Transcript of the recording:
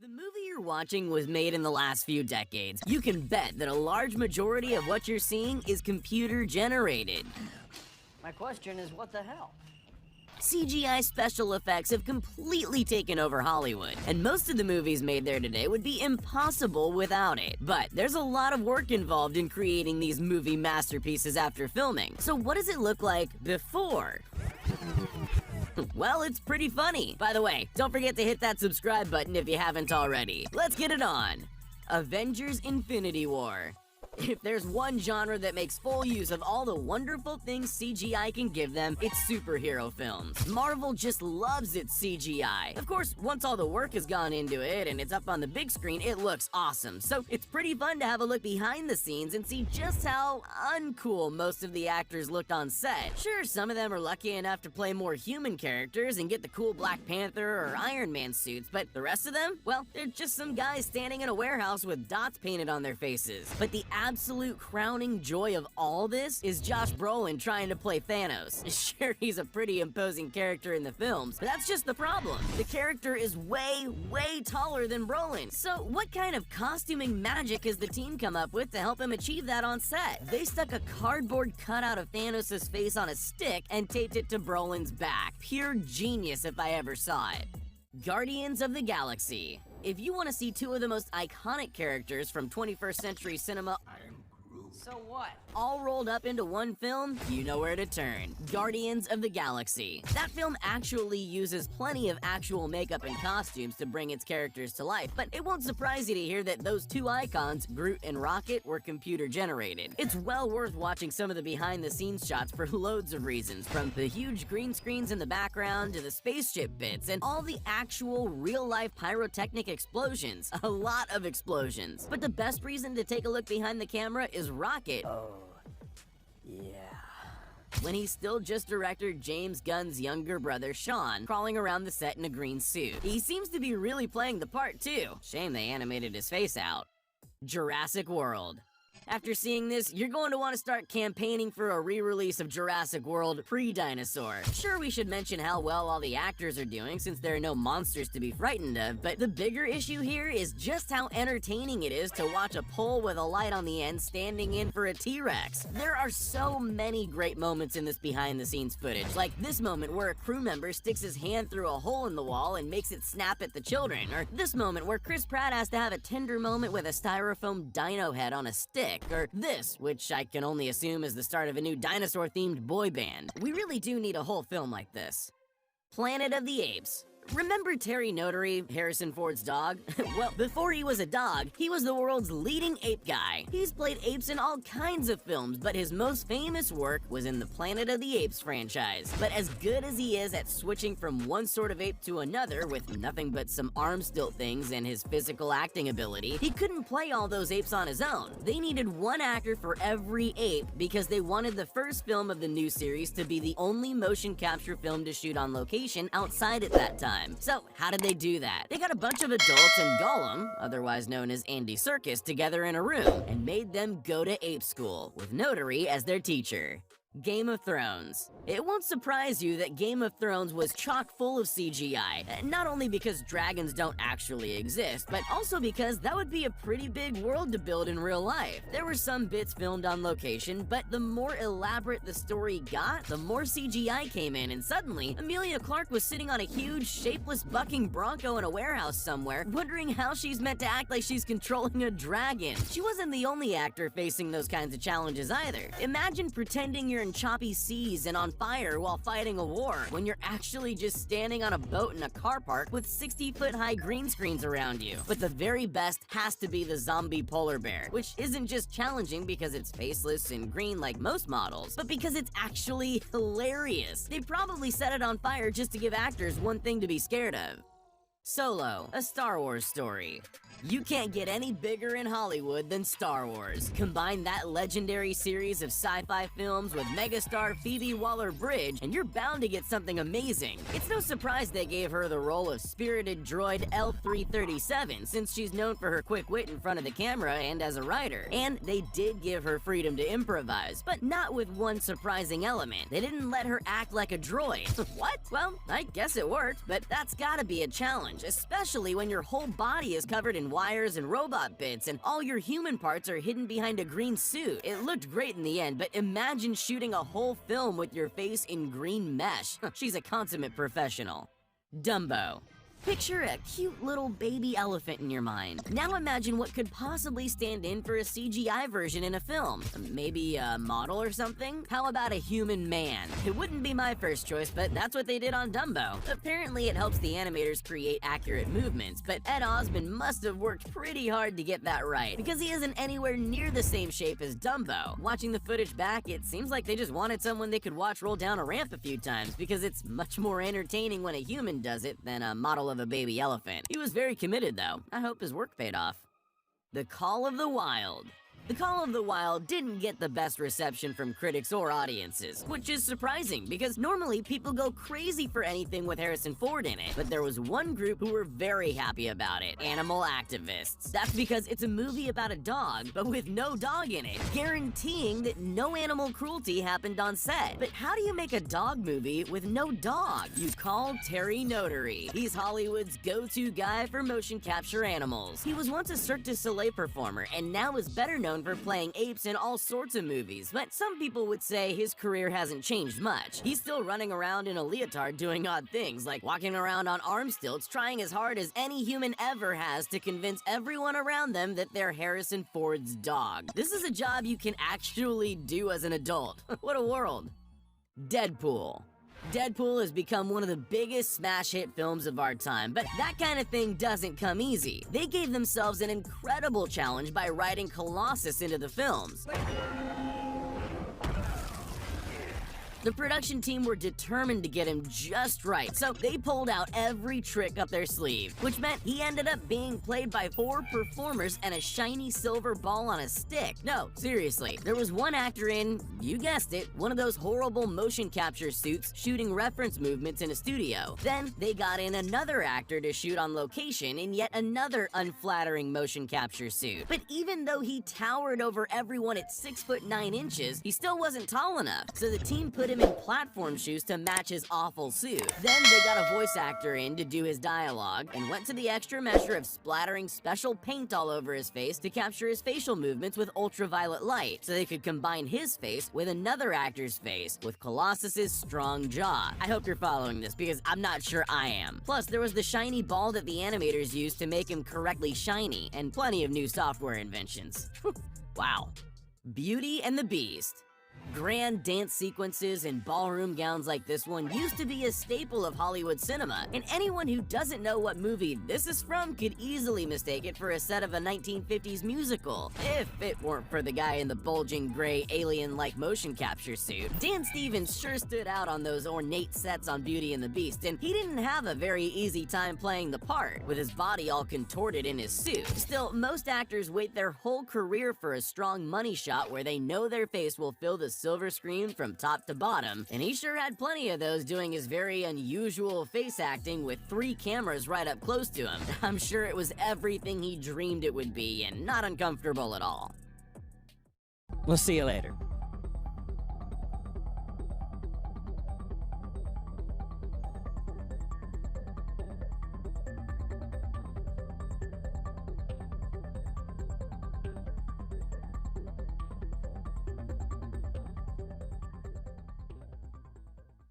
the movie you're watching was made in the last few decades, you can bet that a large majority of what you're seeing is computer generated. My question is, what the hell? CGI special effects have completely taken over Hollywood, and most of the movies made there today would be impossible without it. But there's a lot of work involved in creating these movie masterpieces after filming. So what does it look like before? Well, it's pretty funny. By the way, don't forget to hit that subscribe button if you haven't already. Let's get it on. Avengers Infinity War. If there's one genre that makes full use of all the wonderful things CGI can give them, it's superhero films. Marvel just loves its CGI. Of course, once all the work has gone into it and it's up on the big screen, it looks awesome. So it's pretty fun to have a look behind the scenes and see just how uncool most of the actors looked on set. Sure, some of them are lucky enough to play more human characters and get the cool Black Panther or Iron Man suits, but the rest of them, well, they're just some guys standing in a warehouse with dots painted on their faces. But the absolute crowning joy of all this is Josh Brolin trying to play Thanos. Sure, he's a pretty imposing character in the films, but that's just the problem. The character is way taller than Brolin. So what kind of costuming magic has the team come up with to help him achieve that on set? They stuck a cardboard cutout of Thanos' face on a stick and taped it to Brolin's back. Pure genius if I ever saw it. Guardians of the Galaxy. If you want to see two of the most iconic characters from 21st century cinema So what? all rolled up into one film, you know where to turn. Guardians of the Galaxy. That film actually uses plenty of actual makeup and costumes to bring its characters to life, but it won't surprise you to hear that those two icons, Groot and Rocket, were computer generated. It's well worth watching some of the behind-the-scenes shots for loads of reasons, from the huge green screens in the background to the spaceship bits and all the actual real-life pyrotechnic explosions. A lot of explosions. But the best reason to take a look behind the camera is Rocket. Yeah. When he's still just director James Gunn's younger brother Sean, crawling around the set in a green suit. He seems to be really playing the part too. Shame they animated his face out. Jurassic World. After seeing this, you're going to want to start campaigning for a re-release of Jurassic World pre-dinosaur. Sure, we should mention how well all the actors are doing since there are no monsters to be frightened of, but the bigger issue here is just how entertaining it is to watch a pole with a light on the end standing in for a T-Rex. There are so many great moments in this behind-the-scenes footage, like this moment where a crew member sticks his hand through a hole in the wall and makes it snap at the children, or this moment where Chris Pratt has to have a tender moment with a styrofoam dino head on a stick, or this, which I can only assume is the start of a new dinosaur-themed boy band. We really do need a whole film like this. Planet of the Apes. Remember Terry Notary, Harrison Ford's dog? Well, before he was a dog, he was the world's leading ape guy. He's played apes in all kinds of films, but his most famous work was in the Planet of the Apes franchise. But as good as he is at switching from one sort of ape to another with nothing but some arm stilt things and his physical acting ability, he couldn't play all those apes on his own. They needed one actor for every ape because they wanted the first film of the new series to be the only motion capture film to shoot on location outside at that time. So, how did they do that? They got a bunch of adults and Gollum, otherwise known as Andy Serkis, together in a room and made them go to ape school, with Notary as their teacher. Game of Thrones. It won't surprise you that Game of Thrones was chock full of CGI, not only because dragons don't actually exist, but also because that would be a pretty big world to build in real life. There were some bits filmed on location, but the more elaborate the story got, the more CGI came in, and suddenly, Emilia Clarke was sitting on a huge, shapeless bucking bronco in a warehouse somewhere, wondering how she's meant to act like she's controlling a dragon. She wasn't the only actor facing those kinds of challenges either. Imagine pretending you're in choppy seas and on fire while fighting a war, when you're actually just standing on a boat in a car park with 60-foot-high green screens around you. But the very best has to be the zombie polar bear, which isn't just challenging because it's faceless and green like most models, but because it's actually hilarious. They probably set it on fire just to give actors one thing to be scared of. Solo, a Star Wars story. You can't get any bigger in Hollywood than Star Wars. Combine that legendary series of sci-fi films with megastar Phoebe Waller-Bridge, and you're bound to get something amazing. It's no surprise they gave her the role of spirited droid L-337, since she's known for her quick wit in front of the camera and as a writer. And they did give her freedom to improvise, but not with one surprising element. They didn't let her act like a droid. What? Well, I guess it worked, but that's gotta be a challenge, especially when your whole body is covered in wires and robot bits, and all your human parts are hidden behind a green suit. It looked great in the end, but imagine shooting a whole film with your face in green mesh. She's a consummate professional. Dumbo. Picture a cute little baby elephant in your mind. Now imagine what could possibly stand in for a CGI version in a film. Maybe a model or something? How about a human man? It wouldn't be my first choice, but that's what they did on Dumbo. Apparently it helps the animators create accurate movements, but Ed Osmond must have worked pretty hard to get that right, because he isn't anywhere near the same shape as Dumbo. Watching the footage back, it seems like they just wanted someone they could watch roll down a ramp a few times, because it's much more entertaining when a human does it than a model of a baby elephant. He was very committed though. I hope his work paid off. The Call of the Wild. The Call of the Wild didn't get the best reception from critics or audiences, which is surprising because normally people go crazy for anything with Harrison Ford in it. But there was one group who were very happy about it: animal activists. That's because it's a movie about a dog, but with no dog in it, guaranteeing that no animal cruelty happened on set. But how do you make a dog movie with no dog? You call Terry Notary. He's Hollywood's go-to guy for motion capture animals. He was once a Cirque du Soleil performer and now is better known for playing apes in all sorts of movies, but some people would say his career hasn't changed much. He's still running around in a leotard doing odd things, like walking around on arm stilts, trying as hard as any human ever has to convince everyone around them that they're Harrison Ford's dog. This is a job you can actually do as an adult. What a world. Deadpool. Deadpool has become one of the biggest smash hit films of our time, but that kind of thing doesn't come easy. They gave themselves an incredible challenge by writing Colossus into the films. The production team were determined to get him just right, so they pulled out every trick up their sleeve, which meant he ended up being played by 4 performers and a shiny silver ball on a stick. No, seriously, there was one actor in, you guessed it, one of those horrible motion capture suits shooting reference movements in a studio. Then they got in another actor to shoot on location in yet another unflattering motion capture suit. But even though he towered over everyone at 6'9", he still wasn't tall enough, so the team put him in platform shoes to match his awful suit. Then they got a voice actor in to do his dialogue and went to the extra measure of splattering special paint all over his face to capture his facial movements with ultraviolet light, so they could combine his face with another actor's face with Colossus's strong jaw. I hope you're following this because I'm not sure I am. Plus, there was the shiny ball that the animators used to make him correctly shiny, and plenty of new software inventions. Wow. Beauty and the Beast. Grand dance sequences and ballroom gowns like this one used to be a staple of Hollywood cinema, and anyone who doesn't know what movie this is from could easily mistake it for a set of a 1950s musical, if it weren't for the guy in the bulging gray alien-like motion capture suit. Dan Stevens sure stood out on those ornate sets on Beauty and the Beast, and he didn't have a very easy time playing the part, with his body all contorted in his suit. Still, most actors wait their whole career for a strong money shot where they know their face will fill the silver screen from top to bottom, and he sure had plenty of those doing his very unusual face acting with 3 cameras right up close to him. I'm sure it was everything he dreamed it would be, and not uncomfortable at all. We'll see you later.